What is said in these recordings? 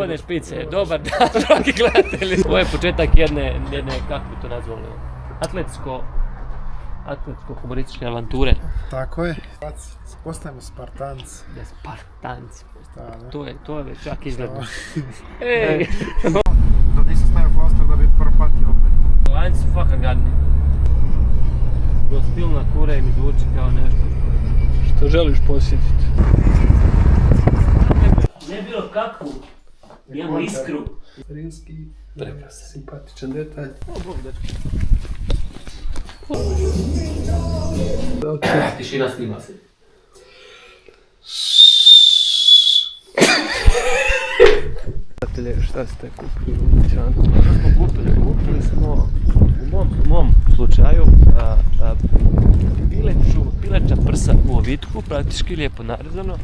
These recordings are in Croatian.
uvodne špice, dobar dan, dragi gledatelji. Ovo je početak jedne, kako bi to nazvali, atletsko-humorističke avanture. Tako je. Postajemo Spartanci. Ne, Spartanci. Da. To je već čak izgledno. Ej! Da nisam stavio flaster da bi propatio opet. Lanci su fakat gadni. Gostilna kura mi zvuči kao nešto što želiš posjetiti. Ne bilo kakvu, imamo iskru. Rimski, simpatičan detalj. Tišina snima se. Šta ste kupili u dućanu? Kupili smo u mom slučaju pileća prsa u ovitku, praktički lijepo narezano.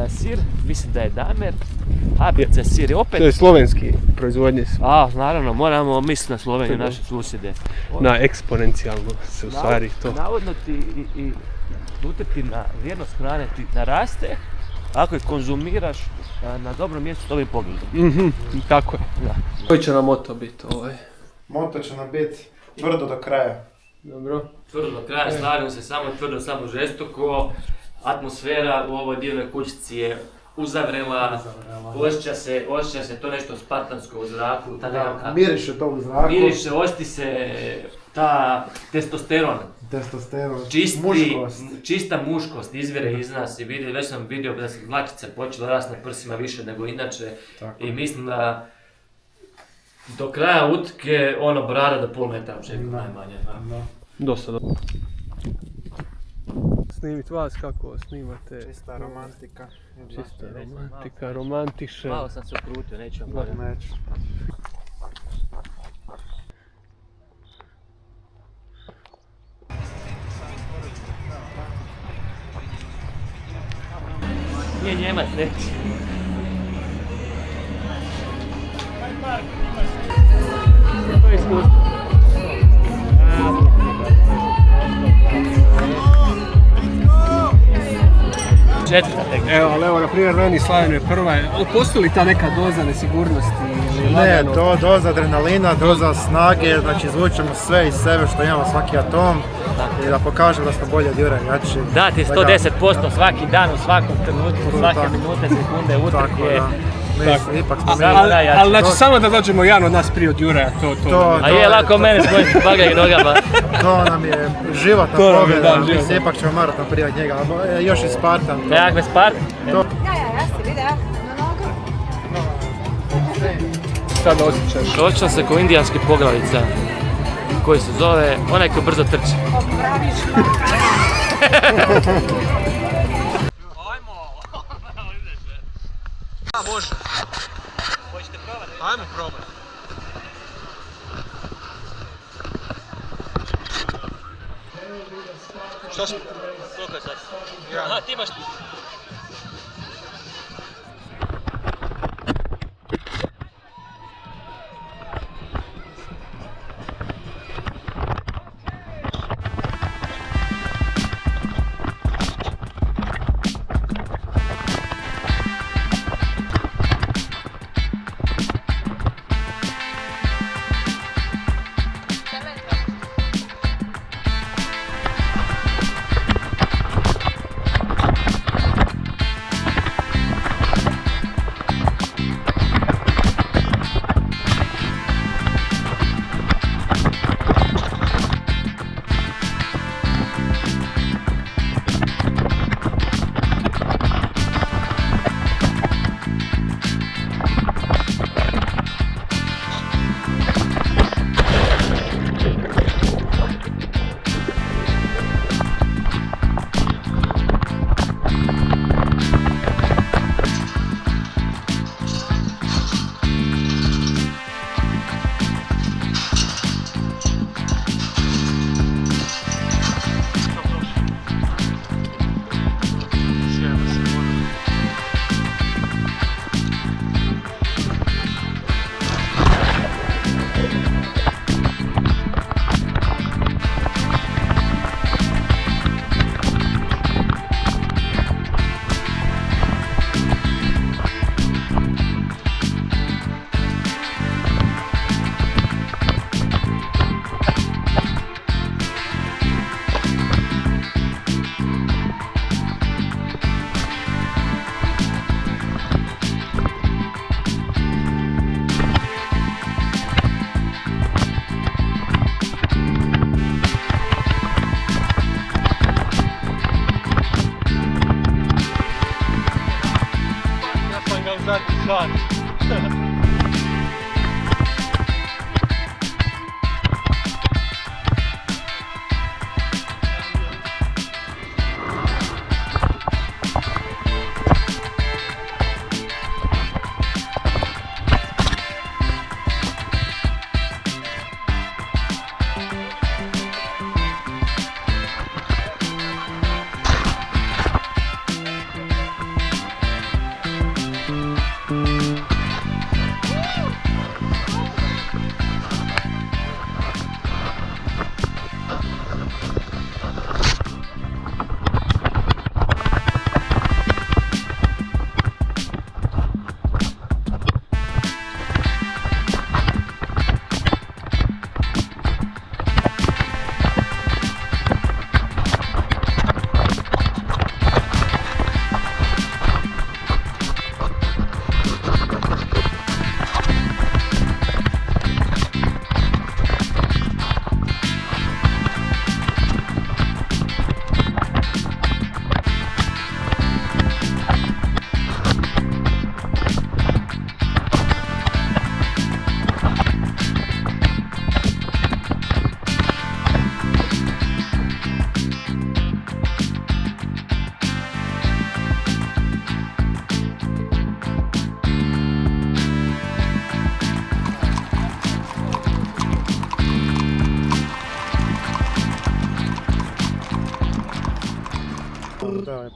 Sir, mislim da je damer, ABC sir je opet... To je slovenski proizvodnje. Naravno, moramo misliti na Sloveniju, naše susjede. Na eksponencijalno se u stvari to. Navodno ti i gluten na vrijednost hrane ti naraste, ako je konzumiraš na dobrom mjestu s dobrim pogledom. Tako je. Da. Koji će nam moto biti ovaj? Moto će nam biti tvrdo do kraja. Dobro. Tvrdo do kraja, slažem se, samo tvrdo, samo žestoko. Atmosfera u ovoj divnoj kućici je uzavrela, osjeća se to nešto spartansko u zraku. Miriše to u zraku. Miriše, osjeti se ta testosteron. Čista muškost izvire iz nas i već sam vidio da se dlačice počele rasti na prsima više nego inače. Tako. I mislim da do kraja utke brada do pol metra očekujem najmanje. Dosta dobro. Snimit vas kako snimate. Čista romantika. Romantiše. Malo sam se ukrutio, neću vam bolje. Neću. Nije Njemac, neći. To je iskustvo. Četvrta tekma. Ali evo, na primjer, meni Slaveno je prva. Postoji li ta neka doza nesigurnosti? Ne, doza adrenalina, doza snage, znači izvučemo sve iz sebe što imamo, svaki atom i da pokažemo da smo bolje od Jure, jači. Dati 110% svaki dan, u svakom trenutku, svake minute, sekunde, utrke. Ipak smo ali znači samo da dođemo jedan od nas prije od Jure, to. A je lako mene spojiti s bagaj nogama. To nam je životna pobjeda, mislim ipak ćemo maraton prije od njega, još i Spartan. Jak me Spartan? Ja se vidi, na nogu. Sad osjećaš? Osjećam se kao indijanski poglavica, koji se zove onaj koji brzo trči. Opraviš Može. Hoćete probati? Ajmo probati. Šta smo? Koliko je sad? Ja. Aha, ti imaš...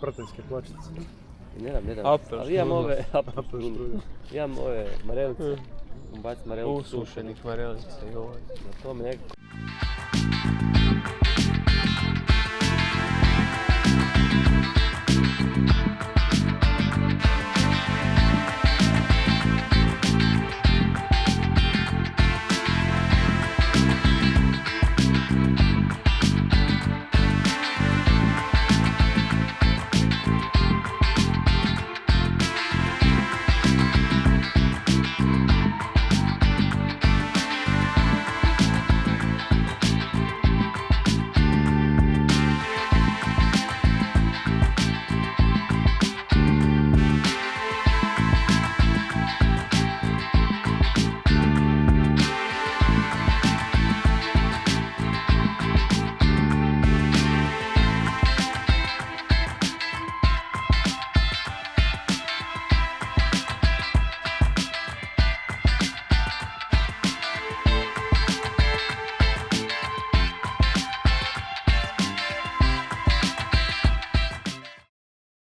proteinske pločice. Ne dam. Apel Ali imam ove, Apel štrudel. imam ove marelice. Bacim marelice. Usušenih marelica i ovo. Na tome nekako.